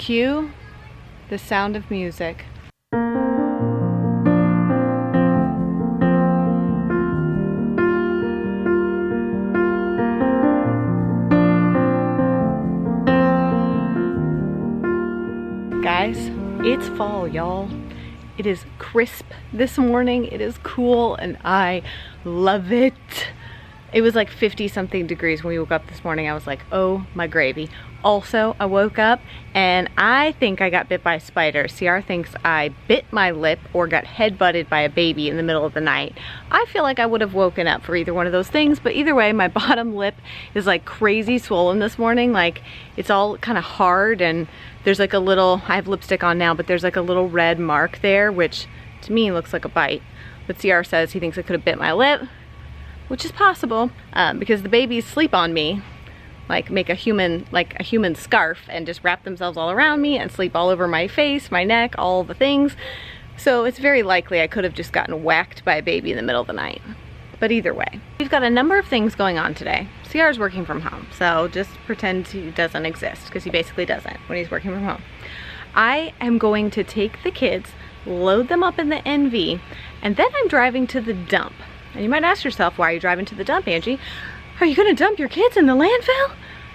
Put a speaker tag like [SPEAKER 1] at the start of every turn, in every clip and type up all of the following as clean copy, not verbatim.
[SPEAKER 1] Cue the sound of music. Guys, it's fall, y'all. It is crisp this morning. It is cool and I love it. It was like 50 something degrees when we woke up this morning. I was like, oh my gravy. Also, I woke up and I think I got bit by a spider. CR thinks I bit my lip or got head-butted by a baby in the middle of the night. I feel like I would have woken up for either one of those things, but either way, my bottom lip is like crazy swollen this morning. Like it's all kind of hard and there's like a little, I have lipstick on now, but there's like a little red mark there, which to me looks like a bite. But CR says he thinks I could have bit my lip, which is possible because the babies sleep on me, like make a human scarf and just wrap themselves all around me and sleep all over my face, my neck, all the things. So it's very likely I could have just gotten whacked by a baby in the middle of the night. But either way, we've got a number of things going on today. CR is working from home, so just pretend he doesn't exist because he basically doesn't when he's working from home. I am going to take the kids, load them up in the NV, and then I'm driving to the dump. And you might ask yourself, why are you driving to the dump, Angie? Are you gonna dump your kids in the landfill?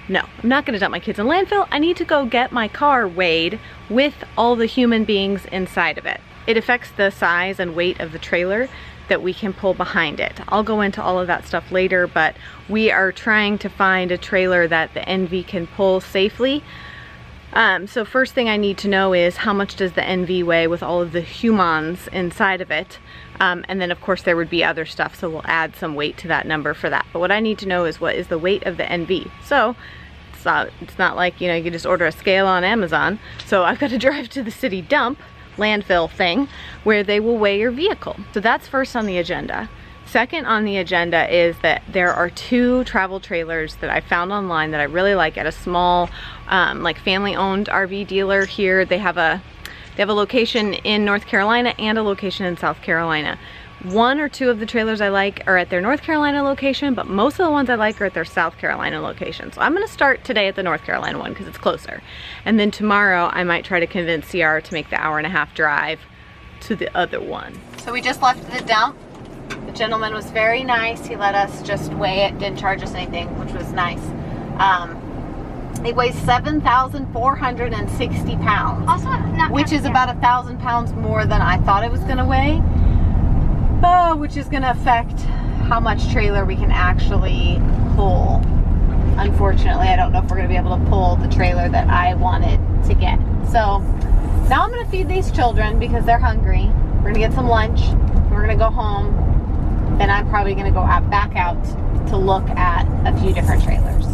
[SPEAKER 1] No, I'm not gonna dump my kids in the landfill. I need to go get my car weighed with all the human beings inside of it. It affects the size and weight of the trailer that we can pull behind it. I'll go into all of that stuff later, but we are trying to find a trailer that the NV can pull safely. So first thing I need to know is how much does the NV weigh with all of the humans inside of it. And then of course there would be other stuff, so we'll add some weight to that number for that. But what I need to know is what is the weight of the NV. So it's not like, you know, you can just order a scale on Amazon. So I've got to drive to the city dump, landfill thing, where they will weigh your vehicle. So that's first on the agenda. Second on the agenda is that there are 2 travel trailers that I found online that I really like at a small, like family-owned RV dealer here. They have a location in North Carolina and a location in South Carolina. 1 or 2 of the trailers I like are at their North Carolina location, but most of the ones I like are at their South Carolina location. So I'm gonna start today at the North Carolina one because it's closer. And then tomorrow I might try to convince CR to make the 1.5-hour drive to the other one. So we just left the dump. The gentleman was very nice. He let us just weigh it, didn't charge us anything, which was nice. It weighs 7,460 pounds, also, which is about 1,000 pounds more than I thought it was gonna weigh, which is gonna affect how much trailer we can actually pull. Unfortunately, I don't know if we're gonna be able to pull the trailer that I wanted to get. So now I'm gonna feed these children because they're hungry. We're gonna get some lunch. We're gonna go home. Then I'm probably gonna go back out to look at a few different trailers.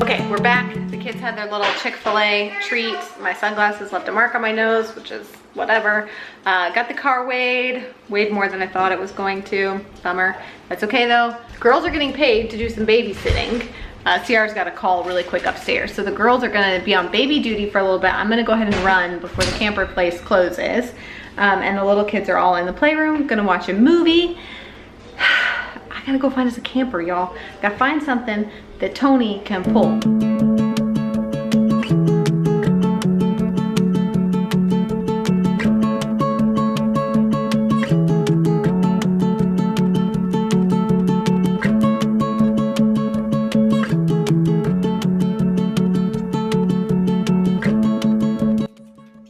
[SPEAKER 1] Okay, we're back. The kids had their little Chick-fil-A treat. My sunglasses left a mark on my nose, which is whatever. Got the car weighed more than I thought it was going to. Bummer. That's okay though. Girls are getting paid to do some babysitting. CR's got a call really quick upstairs. So the girls are gonna be on baby duty for a little bit. I'm gonna go ahead and run before the camper place closes. And the little kids are all in the playroom, gonna watch a movie. I gotta go find us a camper, y'all. Gotta find something that Tony can pull.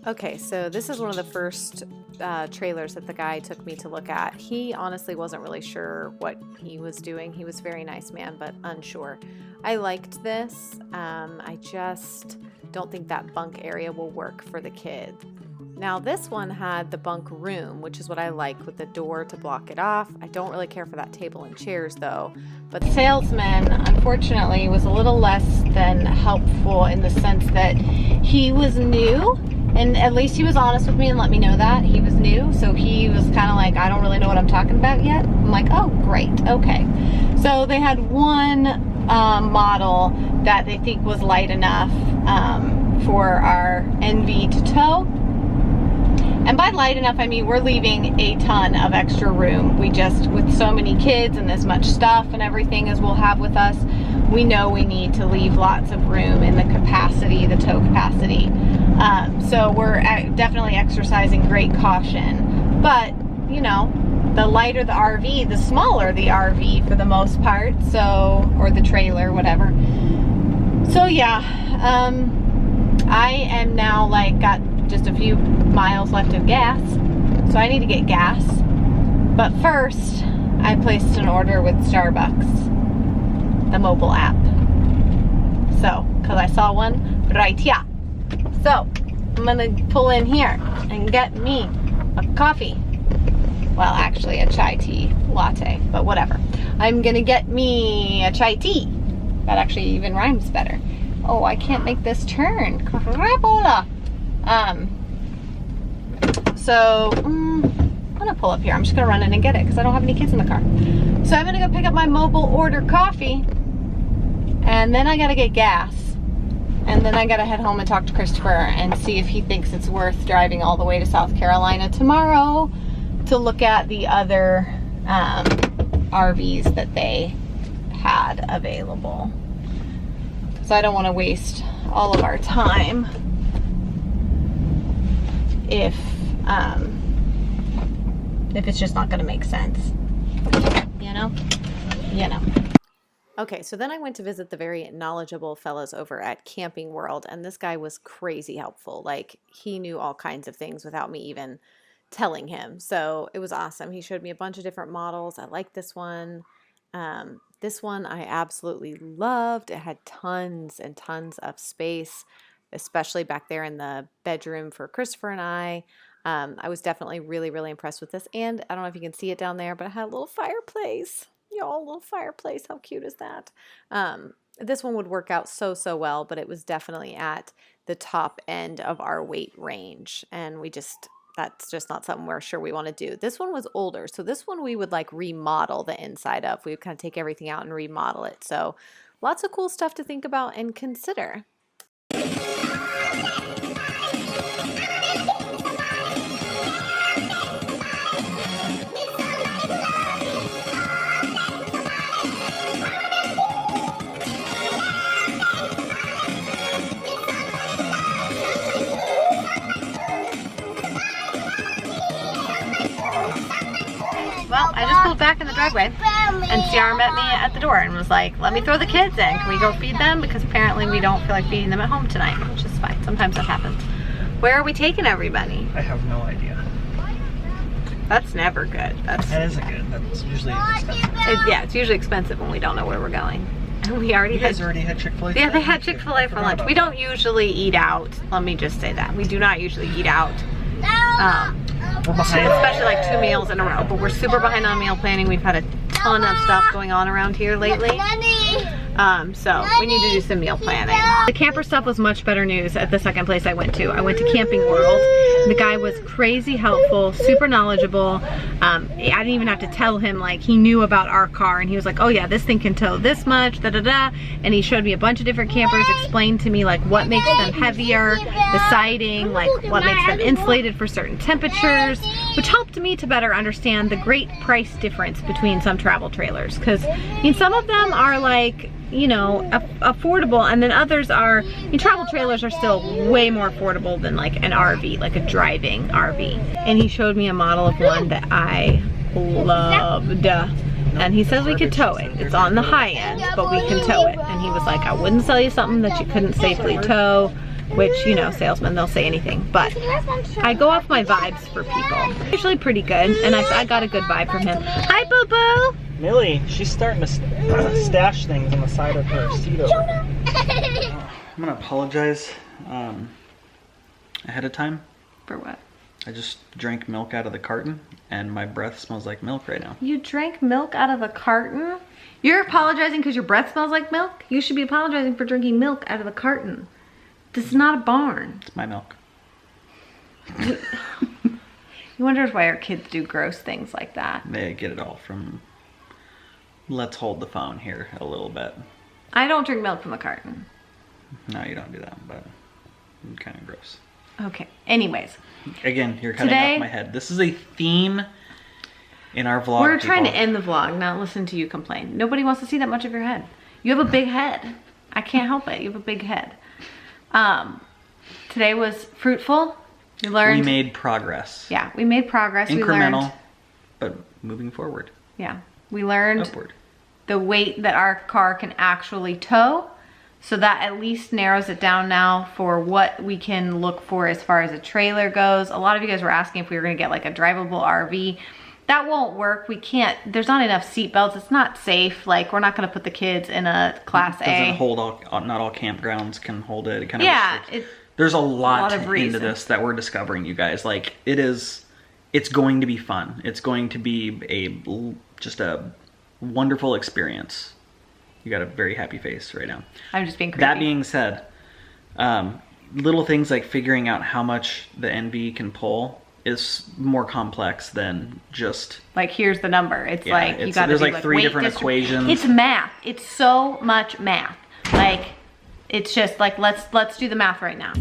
[SPEAKER 1] Okay, so this is one of the first trailers that the guy took me to look at. He honestly wasn't really sure what he was doing. He was a very nice man, but unsure. I liked this. I just don't think that bunk area will work for the kids. Now this one had the bunk room, which is what I like, with the door to block it off. I don't really care for that table and chairs though. But the salesman, unfortunately, was a little less than helpful in the sense that he was new. And at least he was honest with me and let me know that he was new. So he was kind of like, I don't really know what I'm talking about yet. I'm like, oh, great. Okay. So they had one model that they think was light enough for our NV to tow. And by light enough, I mean we're leaving a ton of extra room. We just, with so many kids and as much stuff and everything as we'll have with us, we know we need to leave lots of room in the capacity, the tow capacity. So we're definitely exercising great caution. But, you know, the lighter the RV, the smaller the RV for the most part, so, or the trailer, whatever. So yeah, I am now like got just a few miles left of gas, so I need to get gas. But first, I placed an order with Starbucks, the mobile app. So, because I saw one right here. So, I'm gonna pull in here and get me a coffee. Well, actually a chai tea latte, but whatever. I'm gonna get me a chai tea. That actually even rhymes better. Oh, I can't make this turn. Crapola. So, I'm gonna pull up here. I'm just gonna run in and get it because I don't have any kids in the car. So I'm gonna go pick up my mobile order coffee, and then I gotta get gas. And then I gotta head home and talk to Christopher and see if he thinks it's worth driving all the way to South Carolina tomorrow to look at the other RVs that they had available. So I don't want to waste all of our time if it's just not going to make sense, you know. Okay, so then I went to visit the very knowledgeable fellows over at Camping World, and this guy was crazy helpful. Like, he knew all kinds of things without me even telling him. So it was awesome. He showed me a bunch of different models. I like this one. This one I absolutely loved. It had tons and tons of space, especially back there in the bedroom for Christopher and I. I was definitely really, really impressed with this. And I don't know if you can see it down there, but it had a little fireplace. Y'all, little fireplace. How cute is that? This one would work out so well, but it was definitely at the top end of our weight range. And that's just not something we're sure we want to do. This one was older. So this one we would like remodel the inside of. We would kind of take everything out and remodel it. So lots of cool stuff to think about and consider. Well, I just pulled back in the driveway and Ciara met me at the door and was like, let me throw the kids in. Can we go feed them? Because apparently we don't feel like feeding them at home tonight, which is fine. Sometimes that happens. Where are we taking everybody?
[SPEAKER 2] I have no idea.
[SPEAKER 1] That's never good.
[SPEAKER 2] That isn't good. That's usually expensive.
[SPEAKER 1] Yeah, it's usually expensive when we don't know where we're going. And we already
[SPEAKER 2] you guys already had Chick-fil-A?
[SPEAKER 1] Yeah, they had Chick-fil-A for lunch. We don't usually eat out. Let me just say that. We do not usually eat out.
[SPEAKER 2] We're behind.
[SPEAKER 1] Especially like 2 meals in a row, but we're super behind on meal planning. We've had a ton of stuff going on around here lately. So we need to do some meal planning. The camper stuff was much better news at the second place I went to. I went to Camping World. The guy was crazy helpful, super knowledgeable. I didn't even have to tell him, like, he knew about our car, and he was like, oh yeah, this thing can tow this much, da-da-da. And he showed me a bunch of different campers, explained to me like what makes them heavier, the siding, like what makes them insulated for certain temperatures, which helped me to better understand the great price difference between some travel trailers. Because, I mean, some of them are like, you know, affordable, and then others are, I mean, travel trailers are still way more affordable than like an RV, like a driving RV. And he showed me a model of one that I loved. And he says we could tow it. It's on the high end, but we can tow it. And he was like, I wouldn't sell you something that you couldn't safely tow, which, you know, salesmen, they'll say anything. But I go off my vibes for people. Usually pretty good, and I got a good vibe from him. Hi, boo-boo!
[SPEAKER 2] Millie, she's starting to stash things on the side of her seat over there. I'm gonna apologize ahead of time.
[SPEAKER 1] For what?
[SPEAKER 2] I just drank milk out of the carton, and my breath smells like milk right now.
[SPEAKER 1] You drank milk out of a carton? You're apologizing because your breath smells like milk? You should be apologizing for drinking milk out of a carton. This is not a barn.
[SPEAKER 2] It's my milk.
[SPEAKER 1] You wonder why our kids do gross things like that.
[SPEAKER 2] They get it all from, let's hold the phone here a little bit.
[SPEAKER 1] I don't drink milk from the carton.
[SPEAKER 2] No, you don't do that, but kind of gross.
[SPEAKER 1] Okay, anyways.
[SPEAKER 2] Again, you're cutting off my head. This is a theme in our vlog.
[SPEAKER 1] We're trying to end the vlog, not listen to you complain. Nobody wants to see that much of your head. You have a big head. I can't help it. You have a big head. Today was fruitful. We learned.
[SPEAKER 2] We made progress.
[SPEAKER 1] Yeah, we made progress.
[SPEAKER 2] Incremental,
[SPEAKER 1] we learned,
[SPEAKER 2] but moving forward.
[SPEAKER 1] Yeah, we learned
[SPEAKER 2] upward.
[SPEAKER 1] The weight that our car can actually tow. So that at least narrows it down now for what we can look for as far as a trailer goes. A lot of you guys were asking if we were gonna get like a drivable RV. That won't work. We can't, there's not enough seat belts. It's not safe. Like, we're not gonna put the kids in a Class A.
[SPEAKER 2] It doesn't hold all, not all campgrounds can hold it. It kind of
[SPEAKER 1] yeah,
[SPEAKER 2] there's a lot
[SPEAKER 1] of
[SPEAKER 2] into this that we're discovering, you guys. Like, it's going to be fun. It's going to be just a wonderful experience. You got a very happy face right now.
[SPEAKER 1] I'm just being creepy.
[SPEAKER 2] That being said, little things like figuring out how much the NV can pull is more complex than just
[SPEAKER 1] like, here's the number. It's like, you gotta
[SPEAKER 2] there's like 3 different equations.
[SPEAKER 1] It's math. It's so much math. Like, it's just like, let's do the math right now.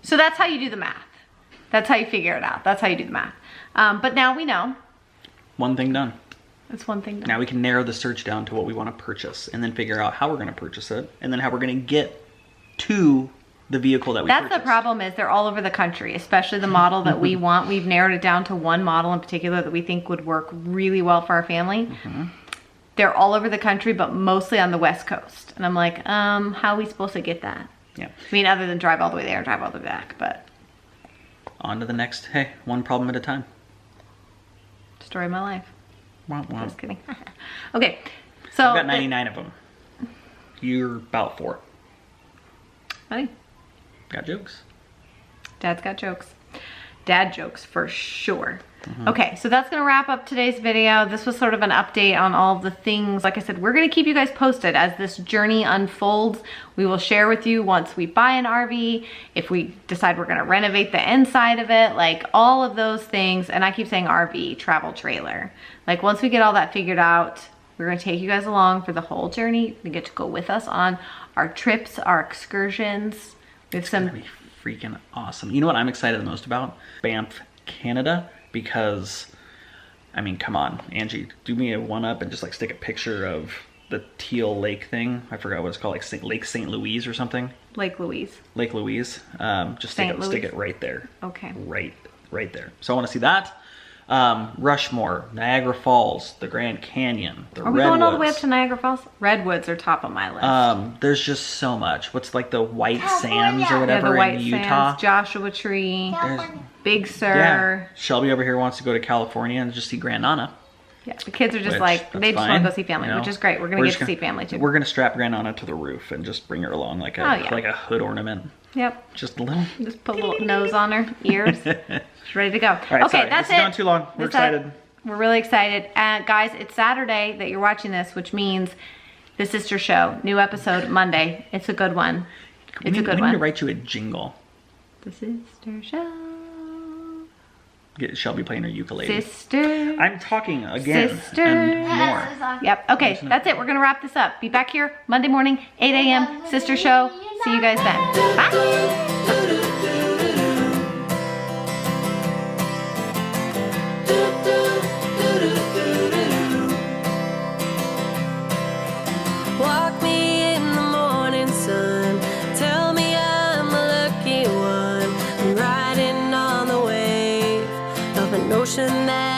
[SPEAKER 1] So that's how you do the math. That's how you figure it out. That's how you do the math. But now we know.
[SPEAKER 2] One thing done.
[SPEAKER 1] It's one thing done.
[SPEAKER 2] Now we can narrow the search down to what we want to purchase and then figure out how we're going to purchase it and then how we're going to get to the vehicle that we purchased.
[SPEAKER 1] That's the problem, is they're all over the country, especially the model that we want. We've narrowed it down to one model in particular that we think would work really well for our family. They're all over the country, but mostly on the West Coast. And I'm like, how are we supposed to get that?
[SPEAKER 2] Yeah.
[SPEAKER 1] I mean, other than drive all the way there and drive all the way back, but.
[SPEAKER 2] On to the next, hey, one problem at a time.
[SPEAKER 1] Story of my life.
[SPEAKER 2] Womp womp.
[SPEAKER 1] Just kidding. Okay, so.
[SPEAKER 2] I've got 99 of them. You're about 4.
[SPEAKER 1] Funny.
[SPEAKER 2] Got jokes.
[SPEAKER 1] Dad's got jokes. Dad jokes for sure. Okay, so that's gonna wrap up today's video. This was sort of an update on all of the things. Like I said, we're gonna keep you guys posted as this journey unfolds. We will share with you once we buy an RV, if we decide we're gonna renovate the inside of it, like all of those things. And I keep saying RV, travel trailer. Like, once we get all that figured out, we're gonna take you guys along for the whole journey. You get to go with us on our trips, our excursions. We have some.
[SPEAKER 2] It's gonna be freaking awesome. You know what I'm excited the most about? Banff, Canada. Because, I mean, come on, Angie, do me a 1-up and just like stick a picture of the Teal Lake thing. I forgot what it's called, like Lake St. Louise or something.
[SPEAKER 1] Lake Louise.
[SPEAKER 2] Lake Louise. Just stick it right there.
[SPEAKER 1] Okay.
[SPEAKER 2] Right there. So I want to see that. Rushmore, Niagara Falls, the Grand Canyon, the Redwoods.
[SPEAKER 1] Are we going all the way up to Niagara Falls? Redwoods are top of my list.
[SPEAKER 2] There's just so much. What's like the White Sands or whatever,
[SPEAKER 1] the White
[SPEAKER 2] in Utah?
[SPEAKER 1] Sands, Joshua Tree,
[SPEAKER 2] There's,
[SPEAKER 1] Big Sur.
[SPEAKER 2] Yeah. Shelby over here wants to go to California and just see Grand Nana.
[SPEAKER 1] Yeah, the kids are just like, they just want to go see family, which is great. We're going to get to see family too.
[SPEAKER 2] We're going to strap Grand Nana to the roof and just bring her along like a hood ornament.
[SPEAKER 1] Yep.
[SPEAKER 2] Just a little.
[SPEAKER 1] Just put a little nose on her, ears. She's ready to go.
[SPEAKER 2] All right,
[SPEAKER 1] okay,
[SPEAKER 2] sorry.
[SPEAKER 1] that's
[SPEAKER 2] this is going too long. We're excited.
[SPEAKER 1] We're really excited. Guys, it's Saturday that you're watching this, which means the sister show. New episode Monday. It's a good one. It's a good one.
[SPEAKER 2] We need to write you a jingle.
[SPEAKER 1] The sister show.
[SPEAKER 2] Get Shelby playing her ukulele.
[SPEAKER 1] Sister.
[SPEAKER 2] I'm talking again
[SPEAKER 1] Sister.
[SPEAKER 2] and more.
[SPEAKER 1] Yep. Okay, that's it. We're going to wrap this up. Be back here Monday morning, 8 a.m. Sister show. See you guys then. Bye.
[SPEAKER 3] Walk me in the morning sun. Tell me I'm a lucky one. I'm riding on the wave of an ocean that